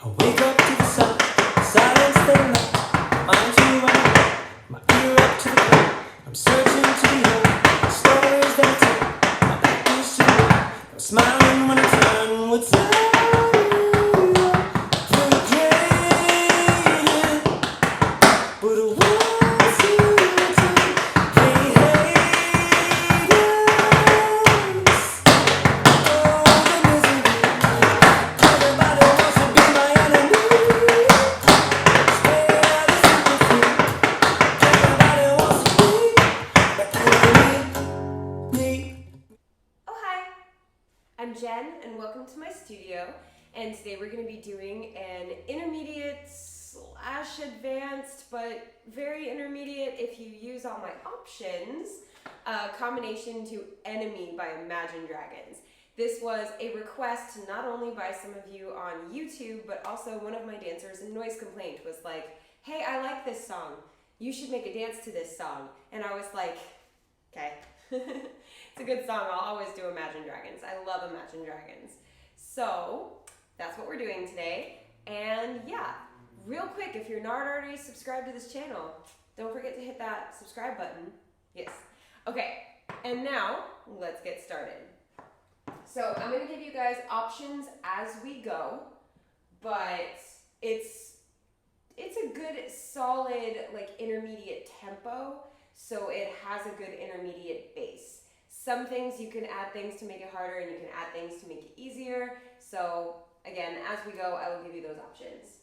I wake up to the sun, silence the night. Mind you running, my ear up to the ground. I'm searching to be heard, stories that I tell. My back is to the wall, I'm smiling when I turn. What's up? Feel great, but I want to return. Hey, haters, oh, the misery. Everybody wants to be my enemy. Stay out of sympathy. Everybody wants to be me. Oh, hi! I'm Jen, and welcome to my studio. And today we're going to be doing an intermediate / advanced, but very intermediate if you use all my options, combination to Enemy by Imagine Dragons. This was a request not only by some of you on YouTube, but also one of my dancers in Noise Complaint was like, hey, I like this song. You should make a dance to this song. And I was like, okay. It's a good song. I'll always do Imagine Dragons. I love Imagine Dragons. So that's what we're doing today. And yeah, real quick, if you're not already subscribed to this channel, don't forget to hit that subscribe button. Yes. Okay, and now let's get started. So I'm going to give you guys options as we go, but it's a good solid like intermediate tempo, so it has a good intermediate bass. Some things you can add things to make it harder, and you can add things to make it easier. So again, as we go, I will give you those options.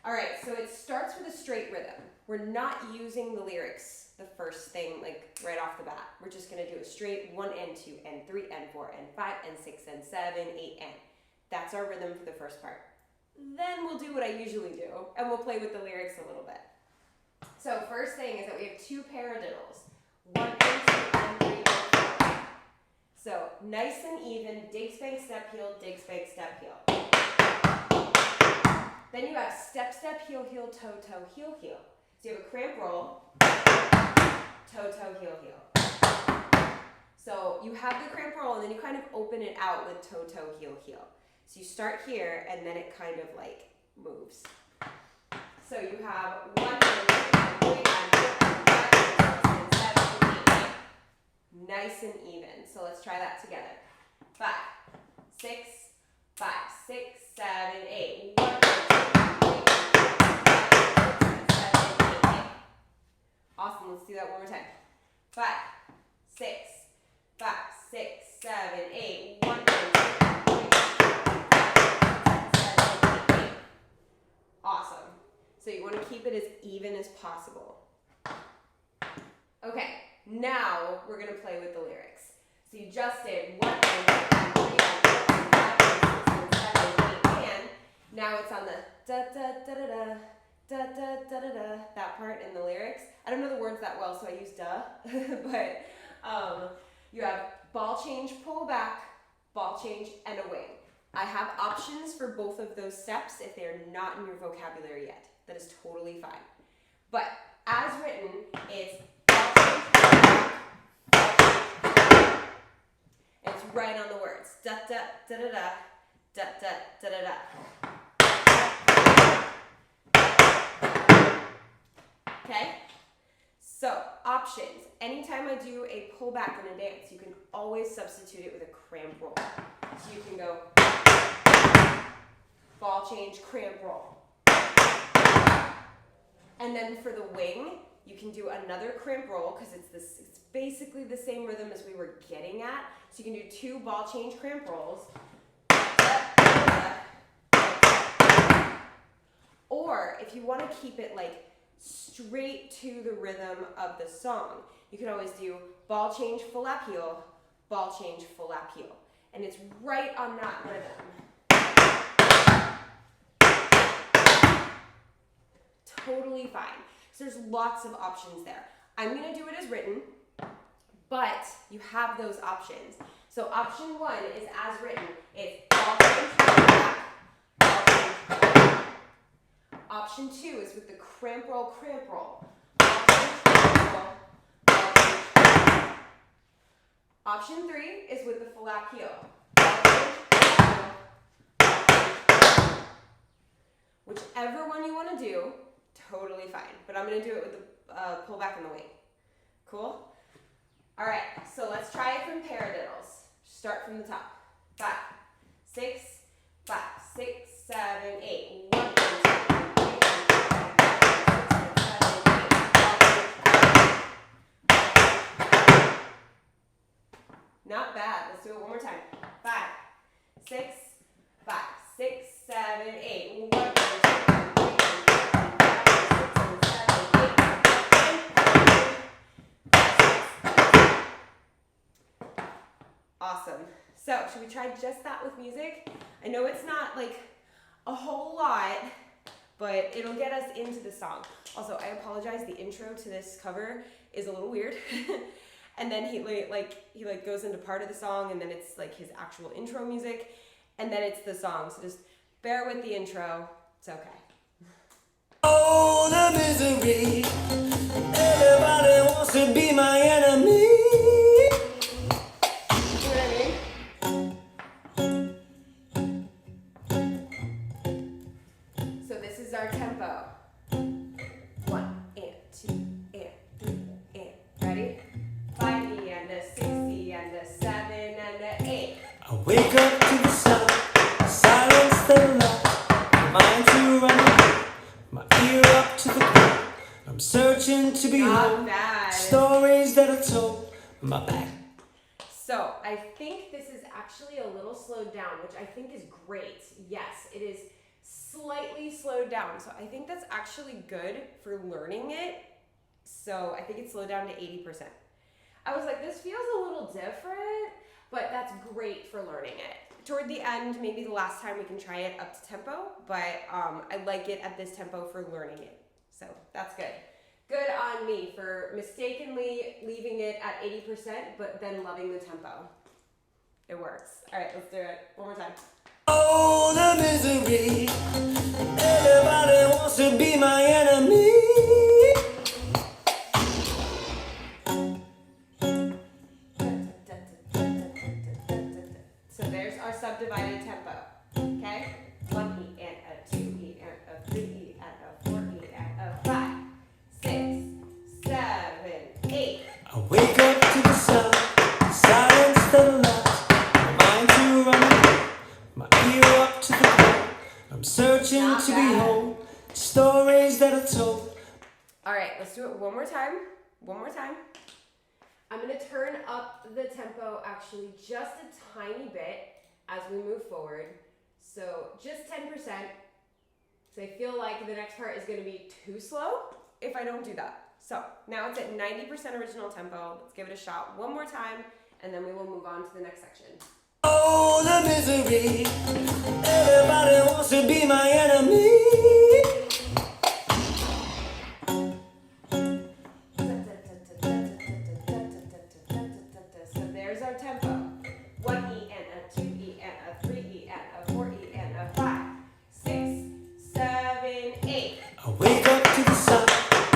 All right, so it starts with a straight rhythm. We're not using the lyrics the first thing, like right off the bat. We're just gonna do a straight 1 and 2 and 3 and 4 and 5 and 6 and 7, 8 and. That's our rhythm for the first part. Then we'll do what I usually do, and we'll play with the lyrics a little bit. So first thing is that we have 2 paradiddles. 1 and 2 and 3 and 4. So nice and even, dig, spank, step, heel, dig, spank, step, heel. Then you have step, step, heel, heel, toe, toe, heel, heel. So you have a cramp roll, toe, toe, heel, heel. So you have the cramp roll, and then you kind of open it out with toe, toe, heel, heel. So you start here, and then it kind of like moves. So you have 1 and 2 and 3 and 4 and 5 and 6 and 7 and 8. Nice and even. So let's try that together. 5, 6, 5, 6, 7, 8. 1, 2, 3, 4, 5, 6, 7, 8. Awesome. Let's do that one more time. 5, 6, 5, 6, 7, 8. 1, 2, 3, 4, 5, 6, 7, 8. Awesome. So you want to keep it as even as possible. Okay, now we're going to play with the lyrics. So you just did 1 and 2 and 3 and 4 and 5 and 6 and 7 and 8 and. Now it's on the da da da da da da da da da da, that part in the lyrics. I don't know the words that well, so I use duh. But you have ball change, pull back, ball change, and a wing. I have options for both of those steps if they're not in your vocabulary yet. That is totally fine. But as written, it's ball change, pull back, ball change. And it's right on the words. Da da da da da da da da da da. Okay? So, options. Anytime I do a pullback in a dance, you can always substitute it with a cramp roll. So you can go ball change, cramp roll. And then for the wing, you can do another cramp roll because it's basically the same rhythm as we were getting at. So you can do 2 ball change cramp rolls. Or if you want to keep it like straight to the rhythm of the song, you can always do ball change, full lap heel, ball change, full lap heel. And it's right on that rhythm. Totally fine. So there's lots of options there. I'm going to do it as written, but you have those options. So option 1 is as written. It's ball change, full lap, ball change, full lap. Option 2 is with the cramp roll, cramp roll. Ball change, cramp roll, ball change, cramp roll. Option 3 is with the full lap heel. Ball change, cramp roll, ball change, cramp roll. Whichever one you want to do, totally fine. But I'm going to do it with the pull back in the wing. Cool? All right, so let's try it from paradiddles. Start from the top. 5, 6, 5, 6, 7, 8. 1, 2, 3, 4, 5, 6, 7, 8. Not bad. Let's do it one more time. 5, 6, 5, 6, 7, 8. 1, 2, 3, 4, 5, 6, 7, 8. Awesome. So, should we try just that with music? I know it's not like a whole lot, but it'll get us into the song. Also, I apologize. The intro to this cover is a little weird. And then he goes into part of the song, and then it's like his actual intro music, and then it's the song. So just bear with the intro. It's okay. Oh, the misery. Everybody wants to be my enemy. See what I mean? So this is our tempo. 1 and 2 and 3 and ready? 5E and a 6E and a 7 and a 8. I wake up to the sound, silence the light, mind to run away, my ear up to the ground. I'm searching to behold Not bad. stories that are told, my back. So I think this is actually a little slowed down, which I think is great. Yes, it is slightly slowed down. So I think that's actually good for learning it. So I think it's slowed down to 80%. I was like, this feels a little different, but that's great for learning it. Toward the end, maybe the last time we can try it up to tempo, but I like it at this tempo for learning it. So that's good. Good on me for mistakenly leaving it at 80%, but then loving the tempo. It works. All right, let's do it one more time. Oh, the misery. Everybody wants to be my enemy. So there's our subdivided tempo. Okay? 1E and a 2E and a 3E and a 4E and a 5, 6, 7, 8. I wake up to the sound, silence the light, my mind to run away, my ear up to the ground. I'm searching Not to bad. behold stories that are told. All right, let's do it one more time. One more time. I'm going to turn up the tempo actually just a tiny bit as we move forward. So just 10%. So I feel like the next part is going to be too slow if I don't do that. So now it's at 90% original tempo. Let's give it a shot one more time, and then we will move on to the next section. Oh, the misery. Everybody wants to be my enemy. So there's our tempo. 1E and a 2E and a 3E and a 4E and a 5, 6, 7, 8. I wake up to the sound,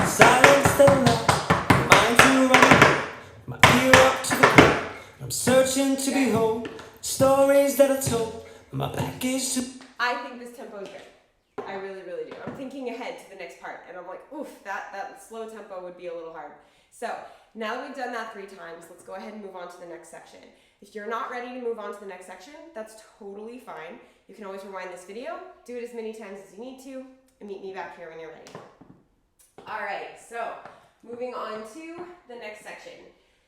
silence the light, mind to run away, my ear up to the ground. I'm searching to behold stories that are told, my back is to... I think this tempo is good. I really, really do. I'm thinking ahead to the next part, and I'm like, oof, that slow tempo would be a little hard. So now that we've done that 3 times, let's go ahead and move on to the next section. If you're not ready to move on to the next section, that's totally fine. You can always rewind this video, do it as many times as you need to, and meet me back here when you're ready. All right, so moving on to the next section.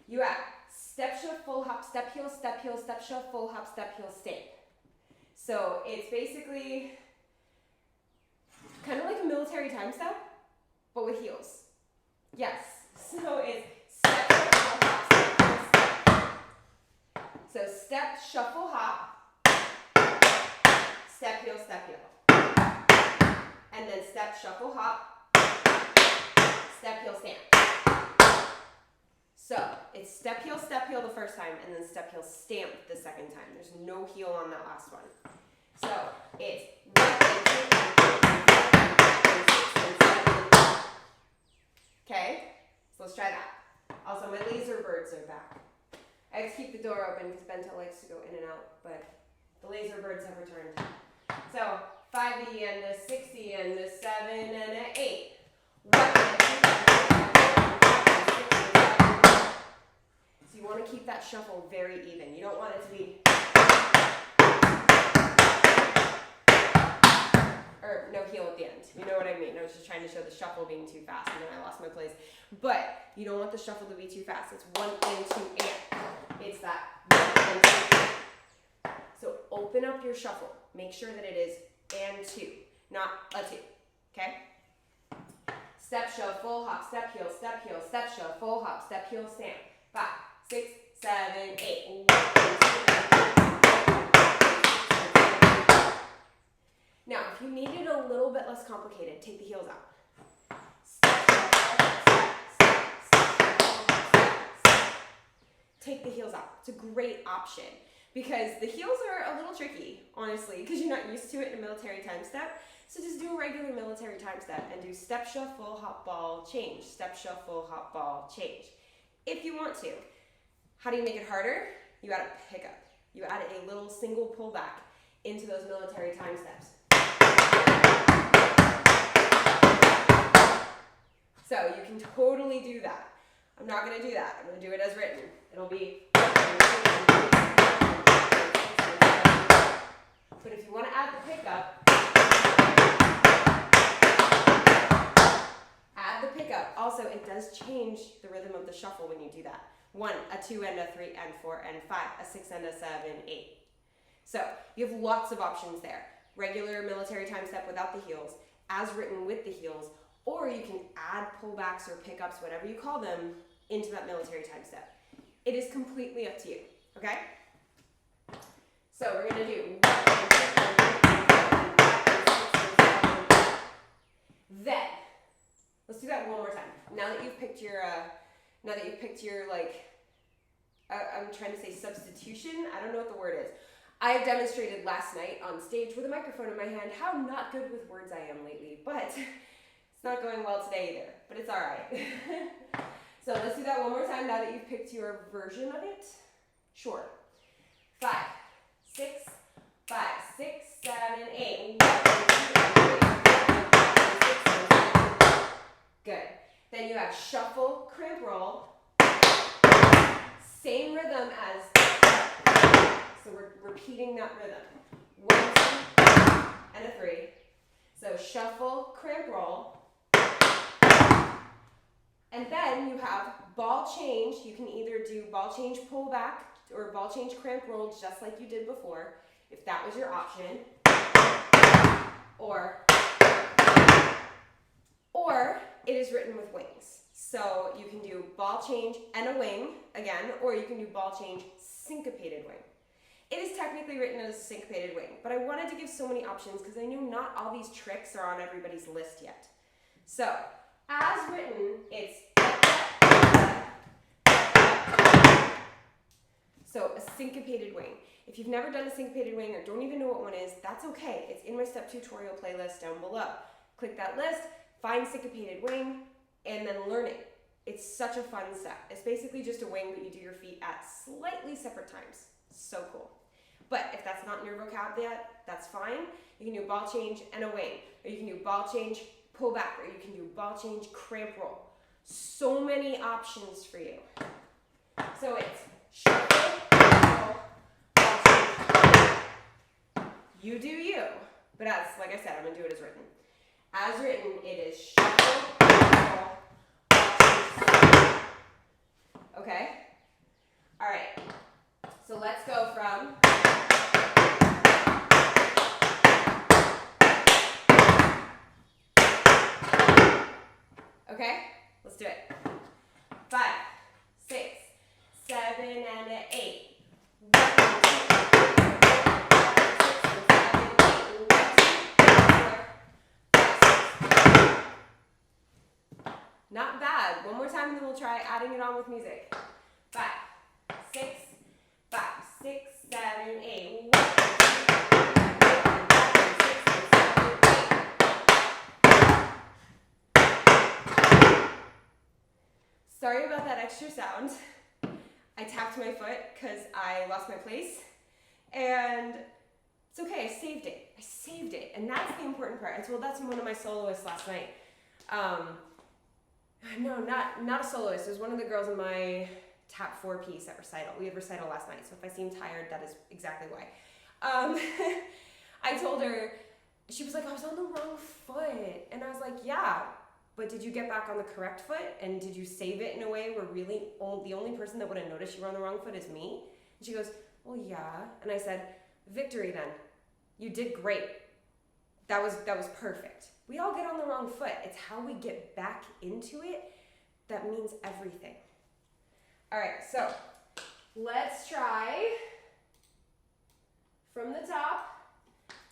You have step, shift, full hop, step, heel, step, shift, full hop, step, heel, stamp. So it's basically kind of like a military time step, but with heels. Yes, so it's step, shift, full hop, step, heel, step. So step, shuffle, hop, step, heel, and then step, shuffle, hop, step, heel, stamp. So it's step, heel, the first time, and then step, heel, stamp the second time. There's no heel on that last one. So it's 1 and 2 and 3 and 6 and 7. Okay, so let's try that. Also, my laser birds are back. I have to keep the door open because Bento likes to go in and out, but the laser birds have returned. So 5 and a 6 and a 7 and a 8. 1, 2, 3, 4, 5, 6, 7. So you want to keep that shuffle very even. You don't want it to be, or no heel at the end. You know what I mean? I was just trying to show the shuffle being too fast and then I lost my place. But you don't want the shuffle to be too fast. It's 1 and 2 and. It's that 1 and 2. So open up your shuffle. Make sure that it is and 2, not a 2. Okay? Step, shuffle, hop, step, heel, step, shuffle, hop, step, heel, stand. 5, 6, 7, 8. 1, 2, 3. Now, if you need it a little bit less complicated, take the heels out. Take the heels out. It's a great option because the heels are a little tricky, honestly, because you're not used to it in a military time step. So just do a regular military time step and do step, shuffle, hop, ball, change. Step, shuffle, hop, ball, change. If you want to. How do you make it harder? You add a pickup. You add a little single pullback into those military time steps. So you can totally do that. I'm not going to do that. I'm going to do it as written. It'll be. But if you want to add the pickup, add the pickup. Also, it does change the rhythm of the shuffle when you do that. 1, a 2 and a 3 and 4 and 5, a 6 and a 7, 8. So you have lots of options there. Regular military time step without the heels, as written with the heels, or you can add pullbacks or pickups, whatever you call them, into that military time step. It is completely up to you, okay? So we're gonna do 1, 2, 3, 4, 5, 6, 7. Then, let's do that one more time. Now that you've picked your, I'm trying to say substitution. I don't know what the word is. I have demonstrated last night on stage with a microphone in my hand how not good with words I am lately, but it's not going well today either, but it's all right. So let's do that one more time now that you've picked your version of it. Sure. 5, 6, 5, 6, 7, 8. 1, 2, 3, 4, 5, 6, 7. Good. Then you have shuffle, crimp, roll. Same rhythm as, so we're repeating that rhythm. 1, 2, and a 3. So shuffle, crimp, roll. And then you have ball change. You can either do ball change pull back or ball change cramp roll just like you did before, if that was your option. Or it is written with wings. So you can do ball change and a wing again, or you can do ball change syncopated wing. It is technically written as a syncopated wing, but I wanted to give so many options because I knew not all these tricks are on everybody's list yet. So, as written, it's so a syncopated wing. If you've never done a syncopated wing or don't even know what one is, that's okay. It's in my step tutorial playlist down below. Click that list, find syncopated wing, and then learn it. It's such a fun step. It's basically just a wing, but you do your feet at slightly separate times. So cool. But if that's not in your vocab yet, that's fine. You can do ball change and a wing, or you can do ball change, pull back, or you can do ball change, cramp roll. So many options for you. So it's shuffle, roll, ball change. You do you. But as, like I said, I'm going to do it as written. As written, it is shuffle, roll, ball change. Okay? All right. So let's go from okay? Let's do it. 5, 6, 7, and an 8. 1, 2, 3, 4, 5, 6, 7, 8. 1, 2, 3, 4, 5, 6. Not bad. One more time and then we'll try adding it on with music. 5, 6, 5, 6, 7, 8. 1, 2, 3, 4, 5, 6, 7, 8. Sorry about that extra sound. I tapped my foot because I lost my place. And It's okay, I saved it. I saved it. And that's the important part. I told that to one of my soloists last night. No, not a soloist. It was one of the girls in my tap 4 piece at recital. We had recital last night, so if I seem tired, that is exactly why. I told her, she was like, I was on the wrong foot. And I was like, yeah, but did you get back on the correct foot? And did you save it in a way where really the only person that would have noticed you were on the wrong foot is me? And she goes, well, yeah. And I said, victory then. You did great. That was perfect. We all get on the wrong foot. It's how we get back into it that means everything. All right, so let's try from the top.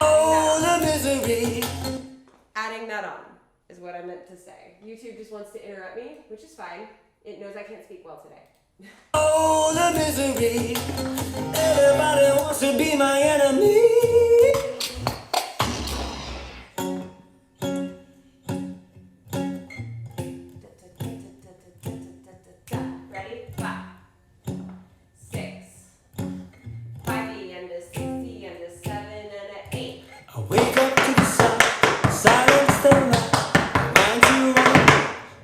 Oh, the misery. Adding that on is what I meant to say. YouTube just wants to interrupt me, which is fine. It knows I can't speak well today. Oh, the misery. Everybody wants to be my enemy. Ready? 5, 6, 5E and a 6E and a 7 and a 8. I wake up to the sound, silence the light, my mind to run,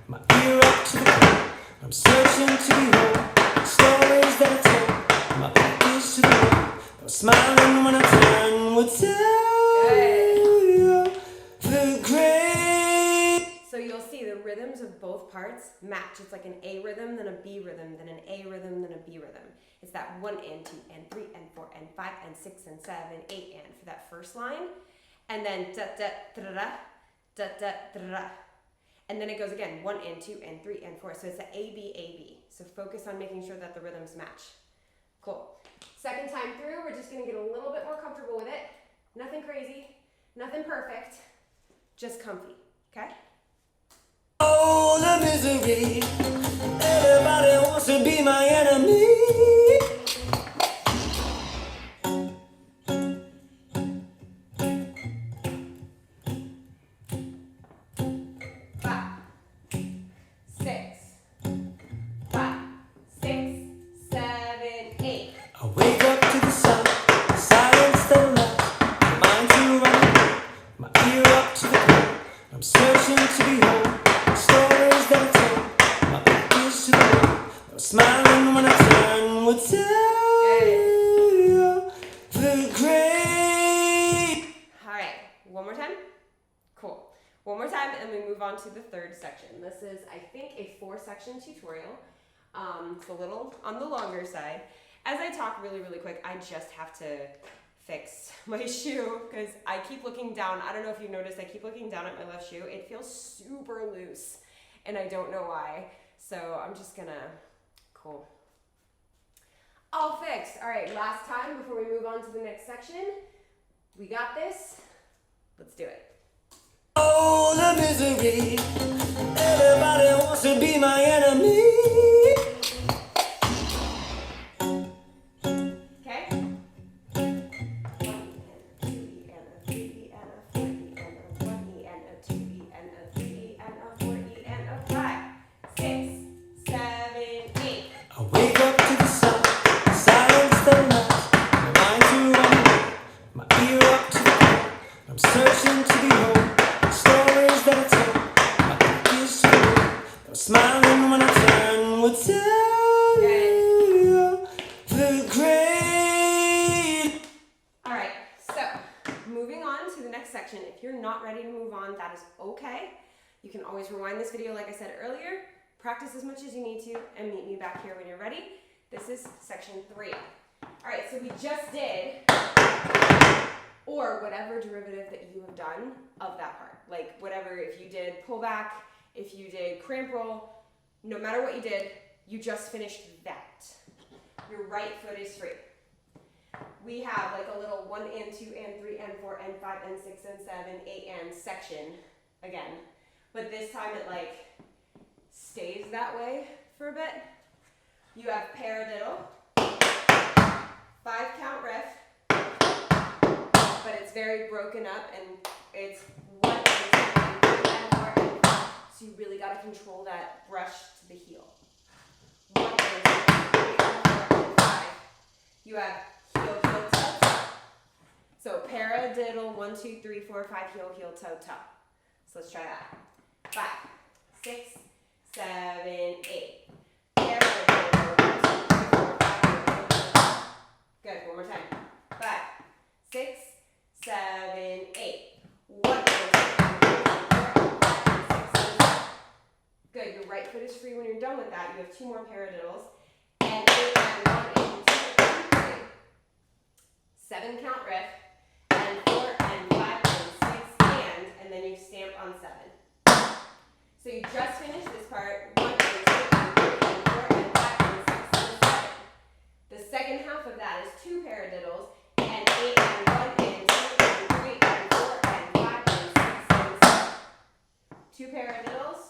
my ear up to the ground. I'm searching to behold stories that I tell, my back is to the wall. I'm smiling when I turn, would tell you the great. So you'll see the rhythms of both parts match. It's like an A rhythm, then a B rhythm, then an A rhythm, then a B rhythm. It's that 1 and 2 and 3 and 4 and 5 and 6 and 7, 8 and for that first line. And then da da da da da da da da. And then it goes again, 1 and 2 and 3 and 4. So it's an A B A B. So focus on making sure that the rhythms match. Cool. Second time through, we're just gonna get a little bit more comfortable with it. Nothing crazy, nothing perfect, just comfy, okay? Oh, the misery. Everybody wants to be my enemy. I wake up to the sound, silence the light, my mind to run, my ear up to the ground. I'm searching to behold stories that I tell, my back is to the wall. I'm smiling when I turn, would tell you the great. All right, one more time. Cool. One more time, and we move on to the third section. This is, I think, a 4-section tutorial. It's a little on the longer side. As I talk really, really quick, I just have to fix my shoe because I keep looking down. I don't know if you noticed, I keep looking down at my left shoe. It feels super loose, and I don't know why. So I'm just gonna, cool. All fixed. All right, last time before we move on to the next section. We got this. Let's do it. Oh, the misery. Everybody wants to be my enemy. Okay? 1E and a 2E and a 3E and a 4E and a 1E and a 2E and a 3E and a 4E and a 5, 6, 7, 8. I wake up to the sound, silence the light, my mind to run, my ear up to the ground. I'm searching to behold stories that I tell, my back is to the wall. I'm smiling when I turn, would tell you the great. All right, so moving on to the next section. If you're not ready to move on, that is okay. You can always rewind this video like I said earlier, practice as much as you need to, and meet me back here when you're ready. This is section 3. All right, so we just did, or whatever derivative that you have done of that part. Like whatever, if you did pull back, if you did cramp roll, no matter what you did, you just finished that. Your right foot is free. We have like a little 1 and 2 and 3 and 4 and 5 and 6 and 7, 8 and section again. But this time it like stays that way for a bit. You have paradiddle, 5 count riff, but it's very broken up and it's 1 and 2 and 3 and 4 and 5. So you really got to control that brush to the heel. 1 and 2 and 3 and 4 and 5. You have heel, heel, touch. So paradiddle, 1, 2, 3, 4, 5, heel, heel, toe, toe. So let's try that. 5, 6, 7, 8. Paradiddle, 1, 2, 3, 4, 5, heel, heel, toe. Good, one more time. 5, 6, 7, 8. 1, 2, 3, 4, 5, 6, 7. Good, your right foot is free when you're done with that. You have 2 more paradiddles. And 8 and 1 and 2 and 3. 7 count riff. And 4 and 5 and 6 and then you stamp on 7. So you just finished this part. 1 and 2 and 3 and 4 and 5 and 6 and 7. The second half of that is 2 paradiddles and 8 and 1 and 2 and 3 and 4 and 5 and 6 and 7. 2 paradiddles.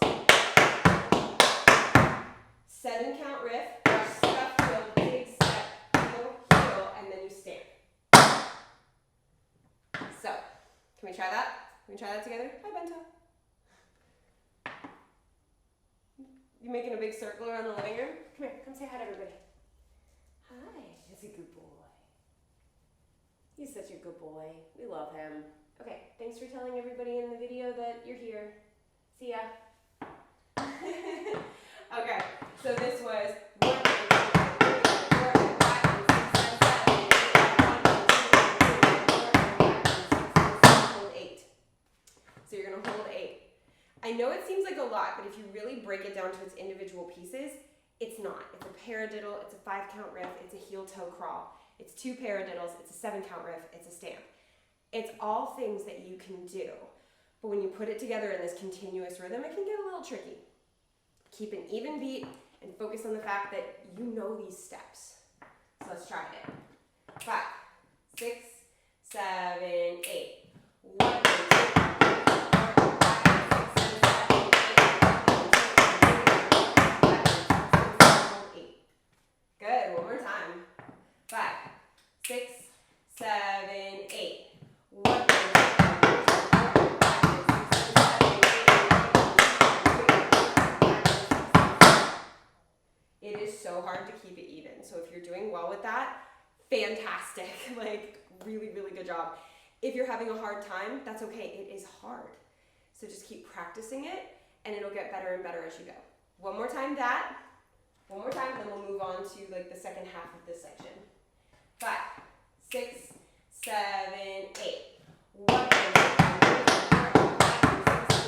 7 count riff, stuff, heel, big step, heel, heel, and then you stamp. So, can we try that? Can we try that together? Hi, Bento. You making a big circle around the living room? Come here, come say hi to everybody. Hi, he's a good boy. He's such a good boy. We love him. Okay, thanks for telling everybody in the video that you're here. See ya. Okay, so this was 1, 2, 3, 4, and 5, and 6, and 7, and 8, 1, and 2, and 3, and 4, and 5, and 6, and 7, hold 8. So you're gonna hold 8. I know it seems like a lot, but if you really break it down to its individual pieces, it's not. It's a paradiddle, it's a 5 count riff, it's a heel toe crawl, it's 2 paradiddles, it's a 7 count riff, it's a stamp. It's all things that you can do, but when you put it together in this continuous rhythm, it can get a little tricky. Keep an even beat and focus on the fact that you know these steps. So let's try it. 5, 6, 7, 8. 1, 2, 3, 4, 5, 6, 7, 8. 8. Good. One more time. 5, 6, 7, 8. 1, 2, 3, 4, 5, 6, 7, 8. It is so hard to keep it even. So if you're doing well with that, fantastic. Like, really, really good job. If you're having a hard time, that's okay. It is hard. So just keep practicing it, and it'll get better and better as you go. One more time that. One more time, then we'll move on to like the second half of this section. 5, 6, 7, 8. 1, 2, 3, 4, 5, 6,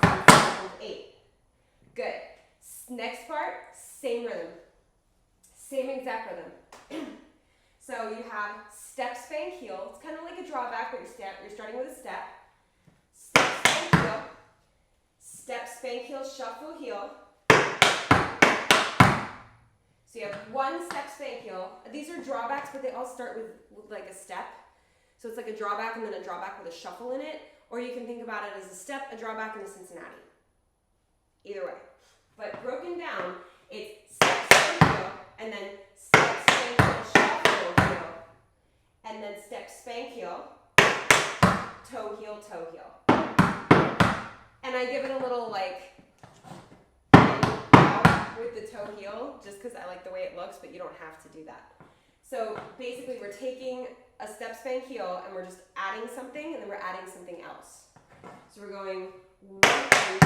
7, 8. Good. Next part, same rhythm. Same exact rhythm. So you have step, spank, heel. It's kind of like a drawback, but you're starting with a step. Step, spank, heel. Step, spank, heel, shuffle, heel. So you have 1 step, spank, heel. These are drawbacks, but they all start with like a step. So it's like a drawback and then a drawback with a shuffle in it. Or you can think about it as a step, a drawback, and a Cincinnati. Either way. But broken down, it's step, spank, heel, and then step, spank, heel, shuffle, heel. And then step, spank, heel, toe, heel, toe, heel. And I give it a little like out with the toe heel, just because I like the way it looks, but you don't have to do that. So basically we're taking a step, spank, heel, and we're just adding something, and then we're adding something else. So we're going 1, 2, 3,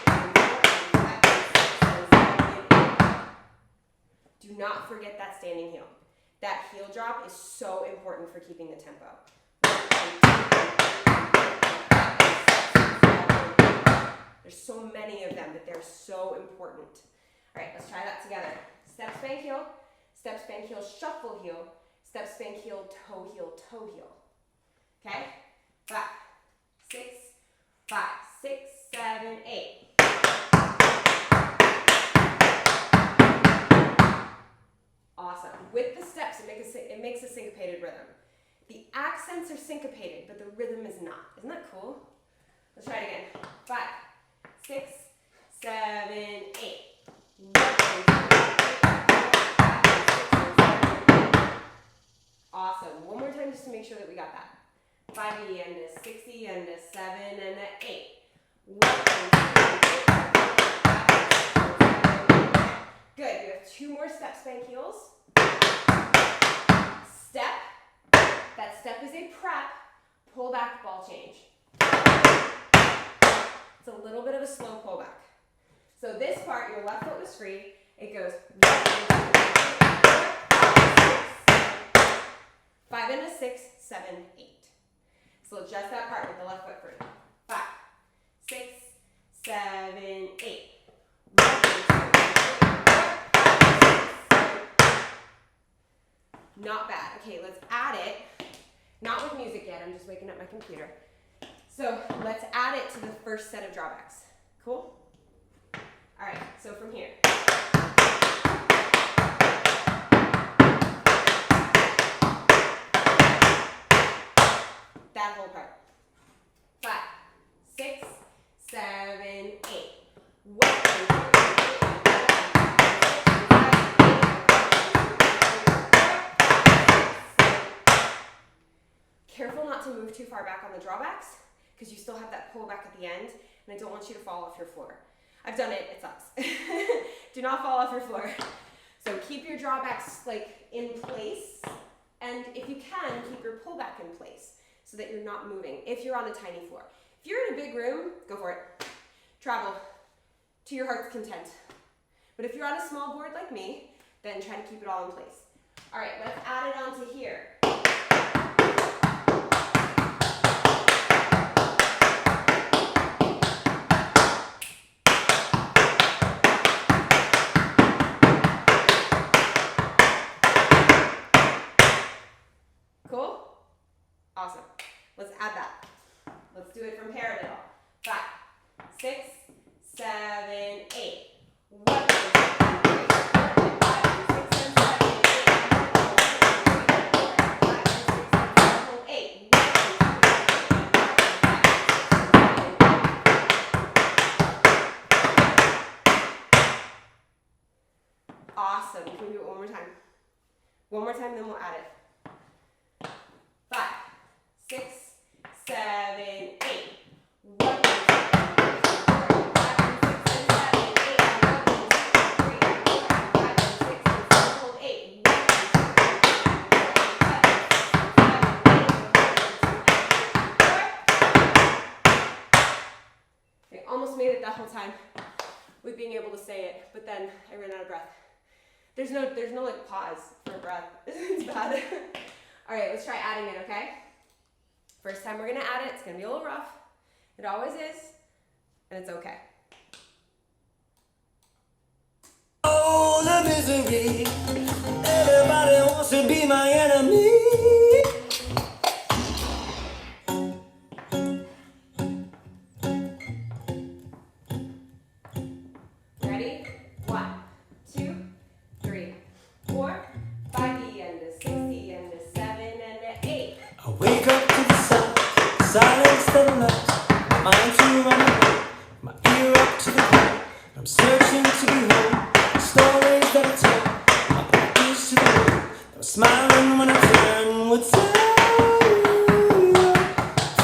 4, 5, 6, 7, 8. Do not forget that standing heel. That heel drop is so important for keeping the tempo. 1, 2, 3, 4, 5, 6, 7, 8. There's so many of them, but they're so important. All right, let's try that together. Step, spank, heel, shuffle, heel, step, spank, heel, toe, heel. Okay? 5, 6, 5, 6, 7, 8. Awesome. With the steps, it makes a syncopated rhythm. The accents are syncopated, but the rhythm is not. Isn't that cool? Let's try it again. 5, 6, 7, 8. 1, 2, 3, 4, 5, 6, 7, 8. Awesome. One more time just to make sure that we got that. 5E and a 6E and a 7 and a 8. 1, 2, 3, 4, 5, 6, 7, 8. Good. You have 2 more step, spank, heels. That step is a prep, pull back ball change. It's a little bit of a slow pullback. So this part, your left foot was free. It goes 5 into 6, 7, 8. So just that part with the left foot free. 5, 6, 7, 8. 1, 2, 3, 4, 5, 6, 7. Not bad. Okay, let's add it. Not with music yet. I'm just waking up my computer. So let's add it to the first set of drawbacks. Cool? All right, so from here. That whole part. 5, 6, 7, 8. 1, 2, 3, 4, 5, 6, 7. Careful not to move too far back on the drawbacks because you still have that pull back at the end, and I don't want you to fall off your floor. I've done it, it sucks. Do not fall off your floor. So keep your drawbacks like in place, and if you can, keep your pullback in place so that you're not moving if you're on a tiny floor. If you're in a big room, go for it. Travel to your heart's content. But if you're on a small board like me, then try to keep it all in place. All right, let's add it onto here. Cool? Awesome. Let's add that. Let's do it from paradiddle. 5, 6, 7, 8. 1, 2, 3, 4, 5, 6, 7, 8. 1, 2, 3, 4, 5, 6, 7, 8. Awesome. Can we do it one more time? One more time, then we'll add it. 5, 6, 7, 8. 1, 2, 3, 4, 5, 6, 7, 8. 1, 2, 3, 4, 5, 6, 7, 8. 1, 2, 3, 4, 5, 6, 7, 8. I almost made it that whole time with being able to say it, but then I ran out of breath. There's no like pause for breath. It's bad. All right, let's try adding it, okay? First time we're gonna add it, it's gonna be a little rough. It always is, and it's okay. Oh, the misery. Everybody wants to be my enemy. Ready? 1, 2, 3, 4, 5, E and a 6, E and a 7 and a 8. I wake up to the sound, silence that allows my mind to run away, my ear up to the ground. I'm searching to behold the stories that I tell, my package to the world. I'm smiling when I turn, would tell you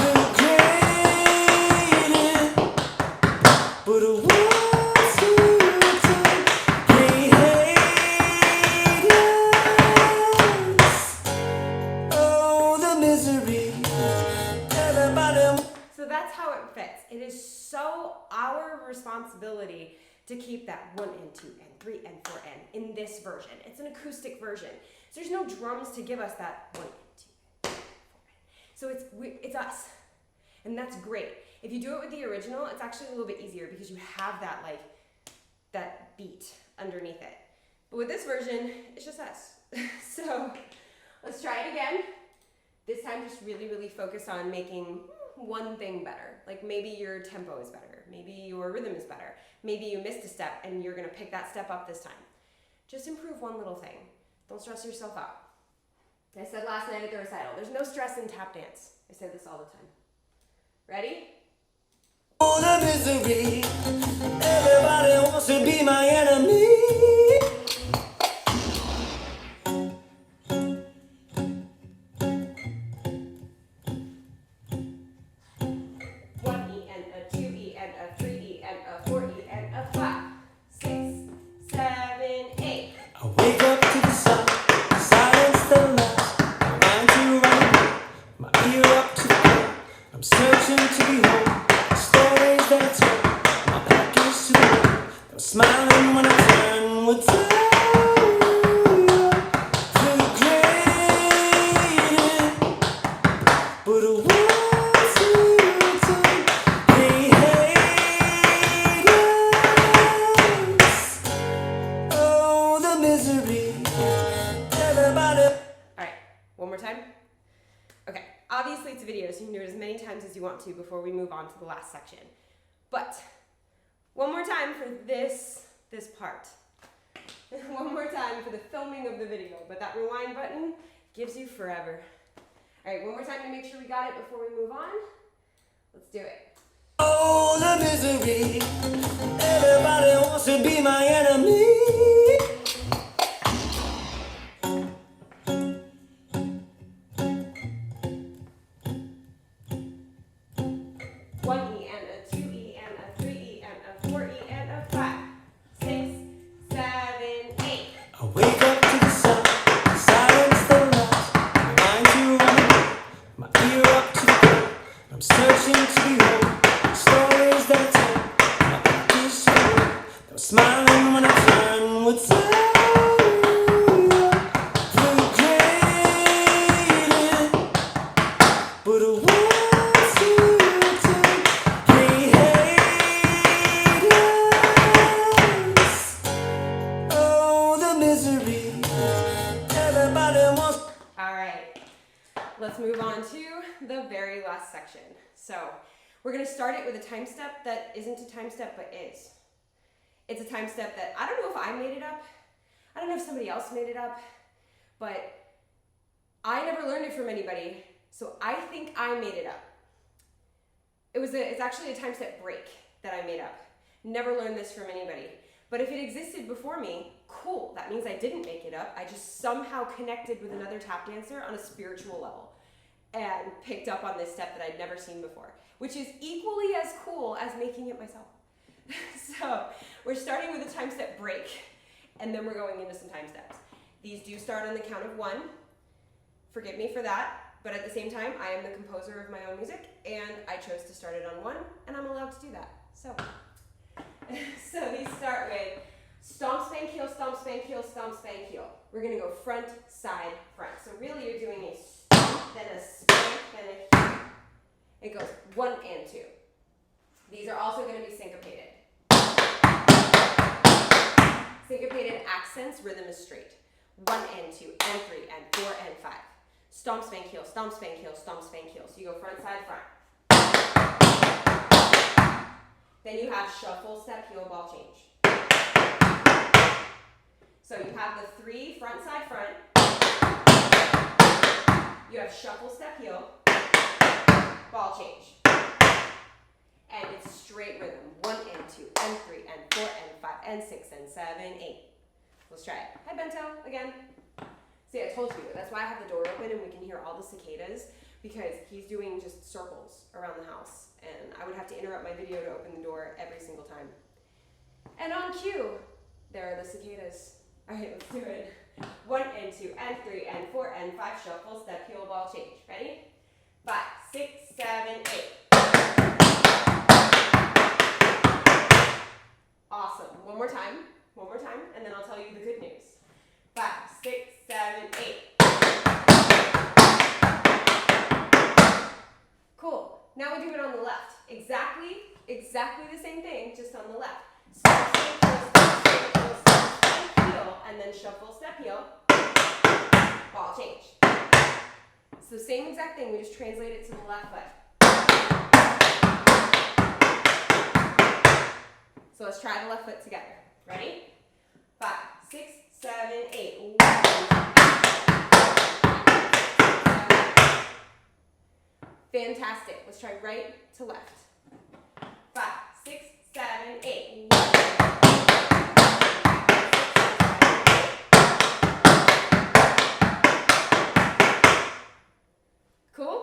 the greatest, but a once you return, they hate us. Oh, the misery. Everybody. So that's how it fits. It is so our responsibility to keep that 1 and 2 and 3 and 4 and in this version. It's an acoustic version. So there's no drums to give us that 1 and 2 and 3 and 4 and. So it's us. And that's great. If you do it with the original, it's actually a little bit easier because you have that like that beat underneath it. But with this version, it's just us. So let's try it again. This time just really, really focus on making one thing better. Like maybe your tempo is better. Maybe your rhythm is better. Maybe you missed a step and you're gonna pick that step up this time. Just improve one little thing. Don't stress yourself out. I said last night at the recital, there's no stress in tap dance. I say this all the time. Ready? Oh, the misery. Everybody wants to be my enemy. 1 E and a 2 E and a 3 E and a 4 E and a 5, 6, 7, 8. I wake up to the sound, silence that allows my mind to run away, times as you want to before we move on to the last section. But one more time for this part. One more time for the filming of the video, but that rewind button gives you forever. All right, one more time to make sure we got it before we move on. Let's do it. Oh, the misery. Everybody wants to be my enemy. One E and a 2 E and a 3 E and a 4 E and a 5, 6, 7, 8. I wake up to the sun, silence the lights, my mind to run, my ear up to the ground. I'm searching to behold stories that I tell, my practice to hold. I was smiling when I turned with silence. But a once you take hiatus. Oh, the misery. Everybody wants. All right, let's move on to the very last section. So we're gonna start it with a time step that isn't a time step, but is. It's a time step that I don't know if I made it up. I don't know if somebody else made it up, but I never learned it from anybody. So I think I made it up. It's actually a time step break that I made up. Never learned this from anybody. But if it existed before me, cool. That means I didn't make it up. I just somehow connected with another tap dancer on a spiritual level and picked up on this step that I'd never seen before, which is equally as cool as making it myself. So we're starting with a time step break, and then we're going into some time steps. These do start on the count of 1. Forgive me for that. But at the same time, I am the composer of my own music, and I chose to start it on 1, and I'm allowed to do that. So these start with stomp, spank, heel, stomp, spank, heel, stomp, spank, heel. We're gonna go front, side, front. So really you're doing a stomp, then a spank, then a heel. It goes 1 and 2. These are also gonna be syncopated. Syncopated accents, rhythm is straight. 1 and 2, and 3, and 4, and 5. Stomp, spank, heel, stomp, spank, heel, stomp, spank, heel. So you go front, side, front. Then you have shuffle, step, heel, ball change. So you have the 3 front, side, front. You have shuffle, step, heel, ball change. And it's straight rhythm. 1 and 2, and 3, and 4, and 5, and 6, and 7, 8. Let's try it. Hi, Bento, again. See, I told you, that's why I have the door open and we can hear all the cicadas, because he's doing just circles around the house, and I would have to interrupt my video to open the door every single time. And on cue, there are the cicadas. All right, let's do it. 1 and 2, and 3, and 4, and 5, shuffle, step, heel, ball, change. Ready? 5, 6, 7, 8. Awesome. One more time, and then I'll tell you the good news. 5, 6, 7, 8. Cool. Now we do it on the left. Exactly the same thing, just on the left. Step, heel, and then shuffle, step, heel, ball change. It's the same exact thing, we just translate it to the left foot. So let's try the left foot together. Ready? 5, 6, 7, 8. 1. Fantastic. Let's try right to left. 5, 6, 7, 8. 1. Cool?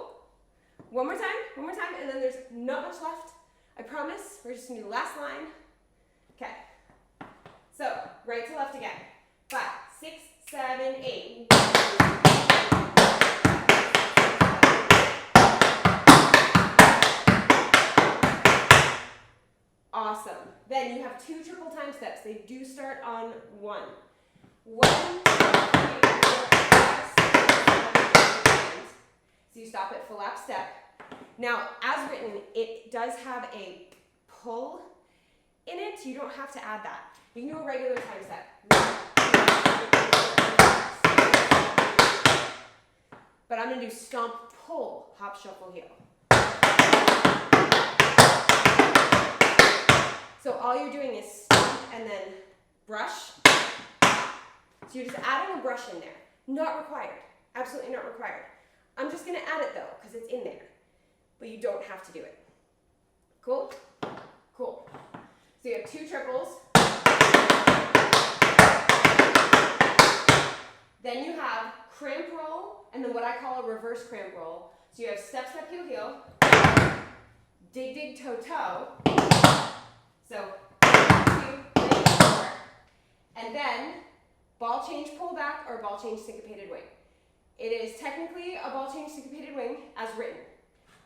One more time, and then there's not much left. I promise. We're just gonna do the last line. Okay. So, right to left again. 5, 6, 7, 8. Awesome. Then you have 2 triple time steps. They do start on 1. 1, 2, 3, 4, 5, 6, 7, 8. So you stop at full lap step. Now, as written, it does have a pull in it. You don't have to add that. You can do a regular time step. 1, 2, 3, 4, 5, 6, 7, 8. But I'm going to do stomp, pull, hop, shuffle, heel. all you're doing is stomp and then brush. So you're just adding a brush in there. Not required. Absolutely not required. I'm just going to add it though, because it's in there. But you don't have to do it. Cool? Cool. So you have 2 triples. Then you have cramp roll, and then what I call a reverse cramp roll. So you have step, step, heel, heel. Dig, dig, toe, toe. So 1, 2, 3, 4. And then ball change, pull back, or ball change, syncopated wing. It is technically a ball change, syncopated wing as written.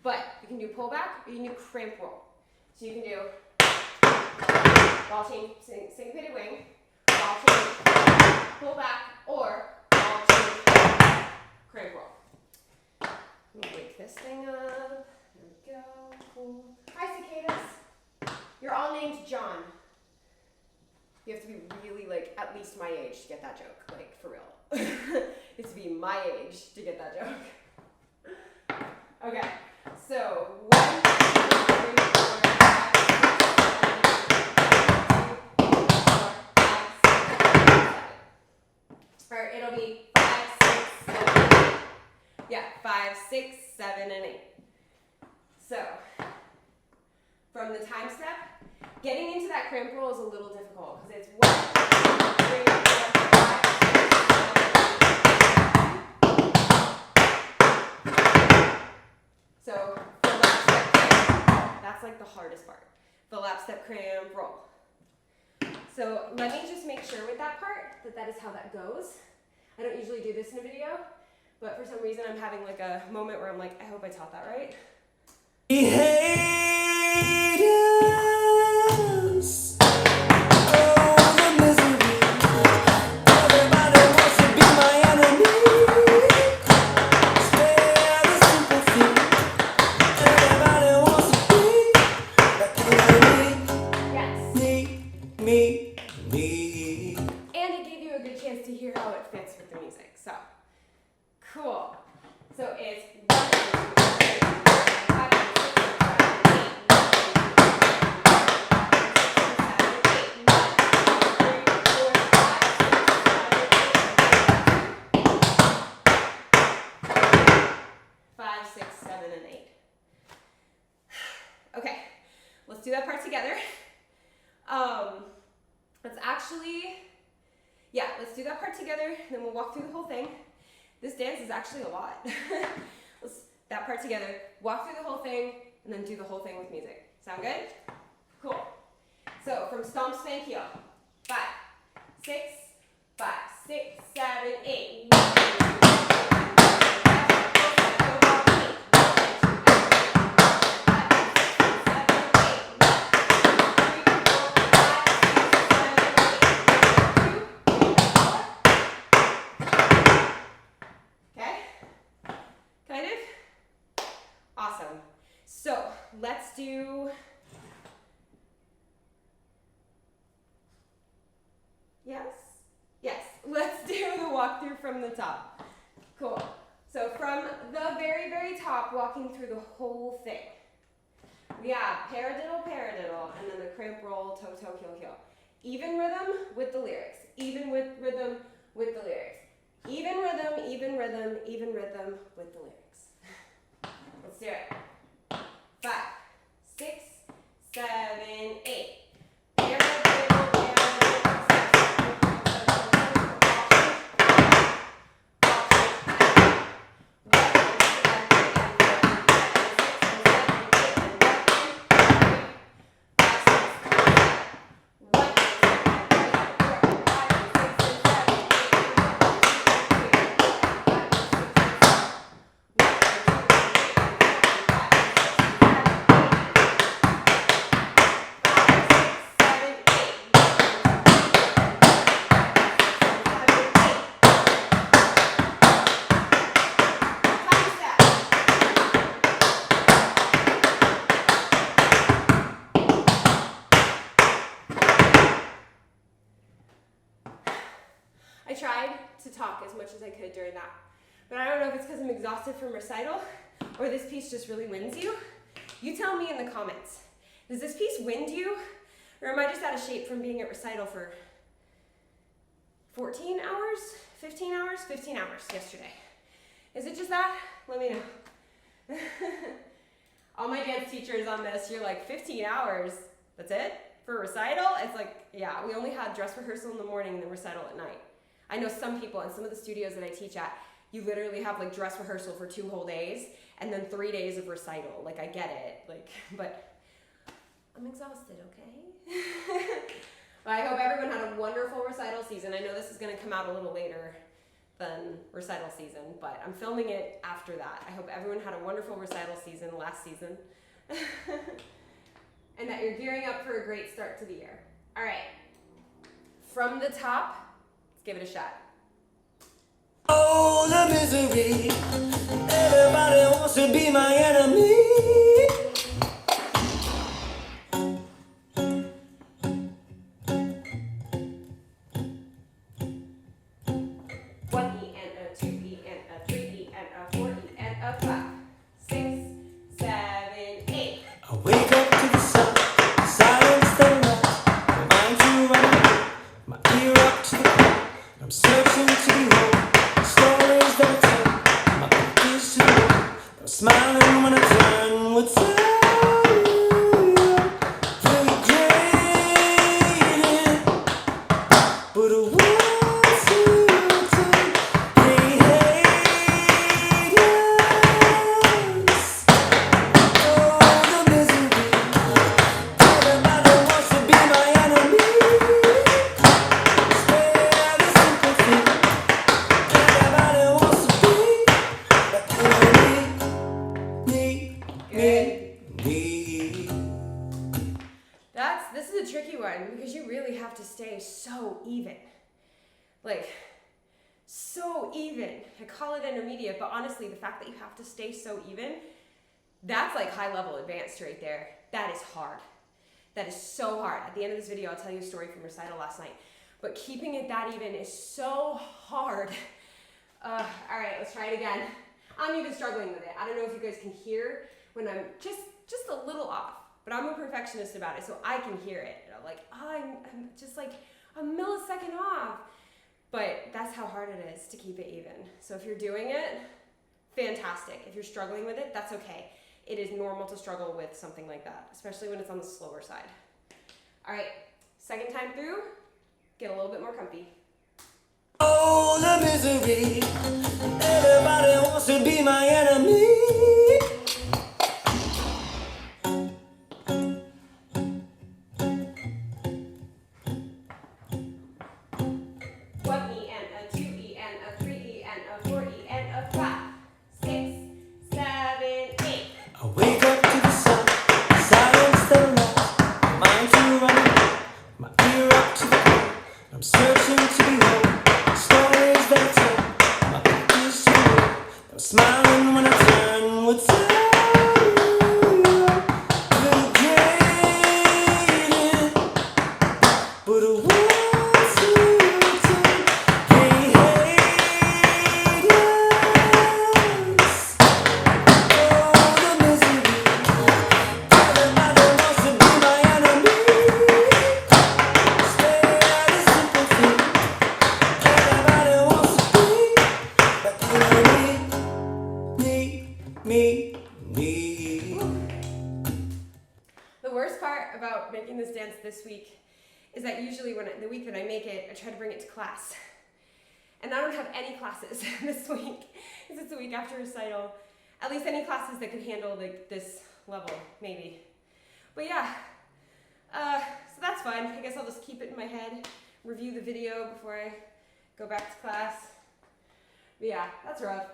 But you can do pull back, or you can do cramp roll. So you can do ball change, syncopated wing, ball change, pull back, or ball change, cramp roll. Let me wake this thing up. There we go. Cool. Hi, cicadas. You're all named John. You have to be really, like, at least my age to get that joke. Like, for real. You have to be my age to get that joke. Okay. So, 1, 2, 3, 4, 5, 6, 7, 8, 1, 2, 3, 4, 5, 6, 7. Or it'll be 5, 6, 7, 8. Yeah, 5, 6, 7, and 8. So, from the time step, getting into that cramp roll is a little difficult because it's 1, 2, 3, 4, 5, 6, 7, 8. So, the lap step cramp, that's like the hardest part. The lap step cramp roll. So, let me just make sure with that part that is how that goes. I don't usually do this in a video, but for some reason I'm having like a moment where I'm like, I hope I taught that right. We hate us. Oh, the misery. Everybody wants to be my enemy. Spare the sympathy. Everybody wants to be like Yes. me. And it gave you a good chance to hear how it fits with the music. So, cool. So it's 1, 2, 3, 4, 5, 6, 7, 8, 5, 6, 7, and 8. Okay, let's do that part together. Let's do that part together, then we'll walk through the whole thing. This dance is actually a lot. Let's that part together, walk through the whole thing, and then do the whole thing with music. Sound good? Cool. So from stomp, spank, heel. 5, 6, 5, 6, 7, 8. 1, 2, 3, 4, 5, so let's do, yes, let's do the walkthrough from the top. Cool. So from the very, very top, walking through the whole thing. We have paradiddle, paradiddle, and then the cramp roll, toe, toe, heel, heel. Even rhythm with the lyrics. Even with rhythm with the lyrics. Even rhythm, even rhythm, even rhythm with the lyrics. Let's do it. 5, 6, 7, 8. Paradiddle, paradiddle, I tried to talk as much as I could during that, but I don't know if it's because I'm exhausted from recital or this piece just really wins you. You tell me in the comments. Does this piece wind you, Or am I just out of shape from being at recital for 14 hours? 15 hours? 15 hours yesterday. Is it just that? Let me know. All my dance teachers on this, you're like, 15 hours? That's it? For recital? It's like, yeah, we only had dress rehearsal in the morning and then recital at night. I know some people in some of the studios that I teach at, you literally have like dress rehearsal for 2 whole days and then 3 days of recital. Like, I get it, like, but I'm exhausted, okay? Well, I hope everyone had a wonderful recital season. I know this is gonna come out a little later than recital season, but I'm filming it after that. I hope everyone had a wonderful recital season last season. And that you're gearing up for a great start to the year. All right, from the top, let's give it a shot. Oh, the misery. Everybody wants to be my enemy. One E and a 2 E and a 3 E and a 4 E and a 5, 6, 7, 8. I wake up to the sun, silence the light, my mind to run away, my ear up to the ground. I'm searching to behold stories that I tell, my back is to the wall. I'm smiling when I turn, what's up? But a once you turn, hey, haters. Oh, the misery. Everybody wants to be my enemy. Spare the sympathy. Everybody wants to be the enemy. Me. This is a tricky one because you really have to stay so even. Like, so even. I call it intermediate, but honestly, the fact that you have to stay so even, that's like high level advanced right there. That is hard. That is so hard. At the end of this video, I'll tell you a story from recital last night. But keeping it that even is so hard. All right, let's try it again. I'm even struggling with it. I don't know if you guys can hear when I'm just a little off. But I'm a perfectionist about it, so I can hear it. And I'm like, oh, I'm just like a millisecond off. But that's how hard it is to keep it even. So if you're doing it, fantastic. If you're struggling with it, that's okay. It is normal to struggle with something like that, especially when it's on the slower side. All right, second time through, get a little bit more comfy. Oh, the misery. Everybody wants to be my enemy. One E and a 2 E and a 3 E and a 4 E and a 5, 6, 7, 8. I wake up to the sun, silence the light, my mind to run away, my ear up to the ground. I'm searching to behold stories that I tell, my back is to the wall. I'm smiling when I turn, what's up? Little jaded, but a once you turn, hey, haters. Oh, the misery. Everybody wants to be my enemy. Spare the sympathy. Everybody wants to be me. The worst part about making this dance this week is that usually the week that I make it, I try to bring it to class. And I don't have any classes this week, because it's the week after recital. At least any classes that could handle like this level, maybe. But yeah, so that's fine. I guess I'll just keep it in my head, review the video before I go back to class. But yeah, that's rough.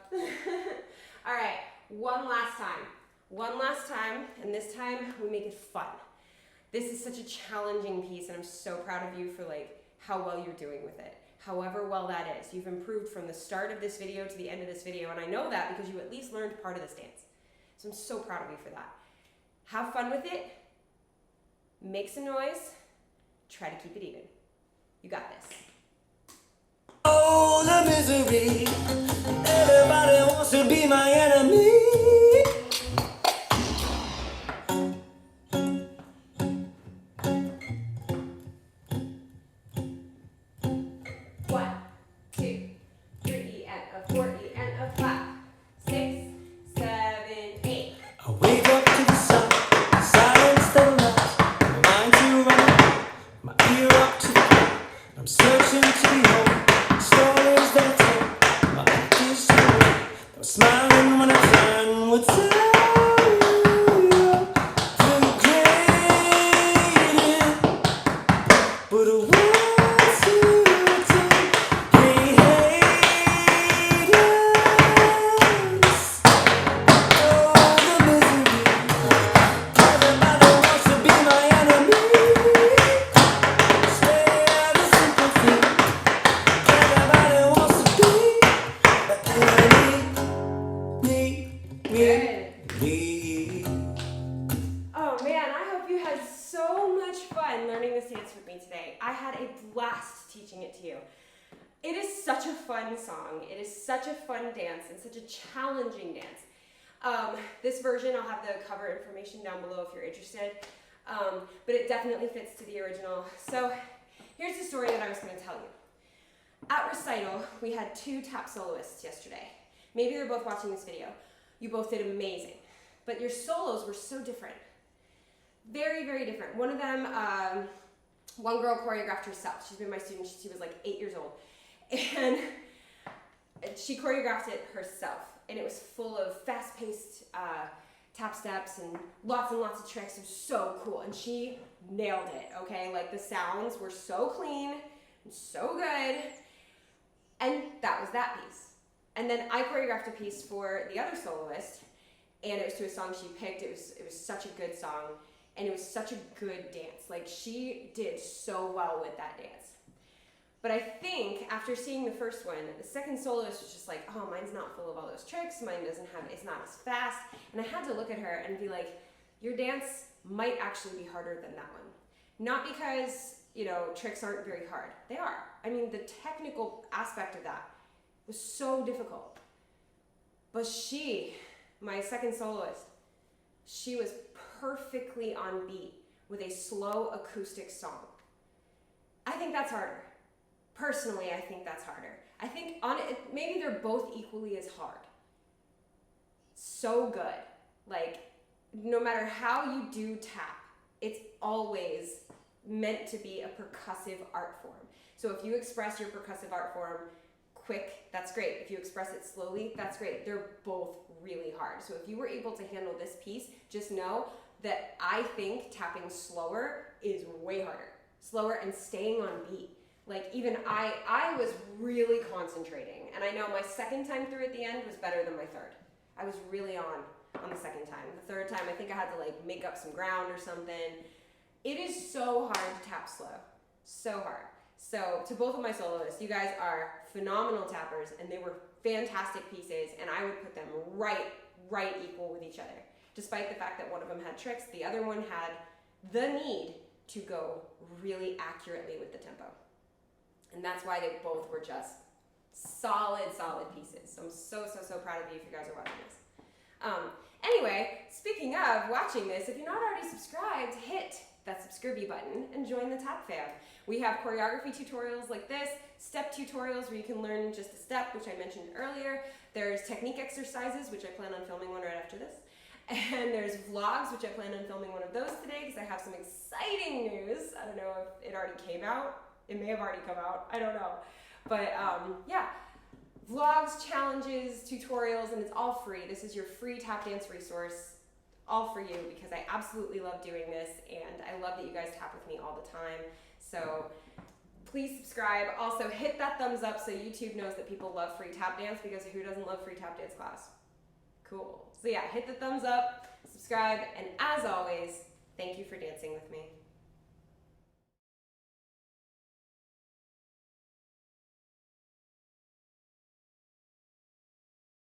All right, one last time, and this time we make it fun. This is such a challenging piece, and I'm so proud of you for like how well you're doing with it. However well that is, you've improved from the start of this video to the end of this video, and I know that because you at least learned part of this dance. So I'm so proud of you for that. Have fun with it, make some noise, try to keep it even. You got this. Oh, the misery. Everybody wants to be my enemy. so much fun learning this dance with me today. I had a blast teaching it to you. It is such a fun song. It is such a fun dance and such a challenging dance. This version, I'll have the cover information down below if you're interested, but it definitely fits to the original. So here's the story that I was going to tell you. At recital, we had 2 tap soloists yesterday. Maybe they're both watching this video. You both did amazing, but your solos were so different. Very, very different. One of them, one girl choreographed herself. She's been my student since she was like 8 years old. And she choreographed it herself. And it was full of fast-paced tap steps and lots of tricks. It was so cool. And she nailed it, okay? Like the sounds were so clean and so good. And that was that piece. And then I choreographed a piece for the other soloist, and it was to a song she picked. It was such a good song, and it was such a good dance. Like, she did so well with that dance. But I think after seeing the first one, the second soloist was just like, oh, mine's not full of all those tricks. Mine doesn't have, it's not as fast. And I had to look at her and be like, your dance might actually be harder than that one. Not because, you know, tricks aren't very hard. They are. I mean, the technical aspect of that was so difficult. But she, my second soloist, she was perfectly on beat with a slow acoustic song. I think that's harder. Personally, I think that's harder. I think maybe they're both equally as hard. So good. Like, no matter how you do tap, it's always meant to be a percussive art form. So if you express your percussive art form quick, that's great. If you express it slowly, that's great. They're both really hard. So if you were able to handle this piece, just know that I think tapping slower is way harder. Slower and staying on beat. Like, even I was really concentrating, and I know my second time through at the end was better than my third. I was really on the second time. The third time, I think I had to like make up some ground or something. It is so hard to tap slow. So hard. So to both of my soloists, you guys are phenomenal tappers, and they were fantastic pieces, and I would put them right equal with each other. Despite the fact that one of them had tricks, the other one had the need to go really accurately with the tempo. And that's why they both were just solid pieces. So I'm so proud of you if you guys are watching this. Anyway, speaking of watching this, if you're not already subscribed, hit that subscribe button and join the Tap fam. We have choreography tutorials like this, step tutorials where you can learn just a step, which I mentioned earlier. There's technique exercises, which I plan on filming one right after this. And there's vlogs, which I plan on filming one of those today because I have some exciting news. I don't know if it already came out. It may have already come out. I don't know. But yeah, vlogs, challenges, tutorials, and it's all free. This is your free tap dance resource, all for you, because I absolutely love doing this, and I love that you guys tap with me all the time. So please subscribe. Also, hit that thumbs up so YouTube knows that people love free tap dance, because who doesn't love free tap dance class? Cool. So yeah, hit the thumbs up, subscribe, and as always, thank you for dancing with me.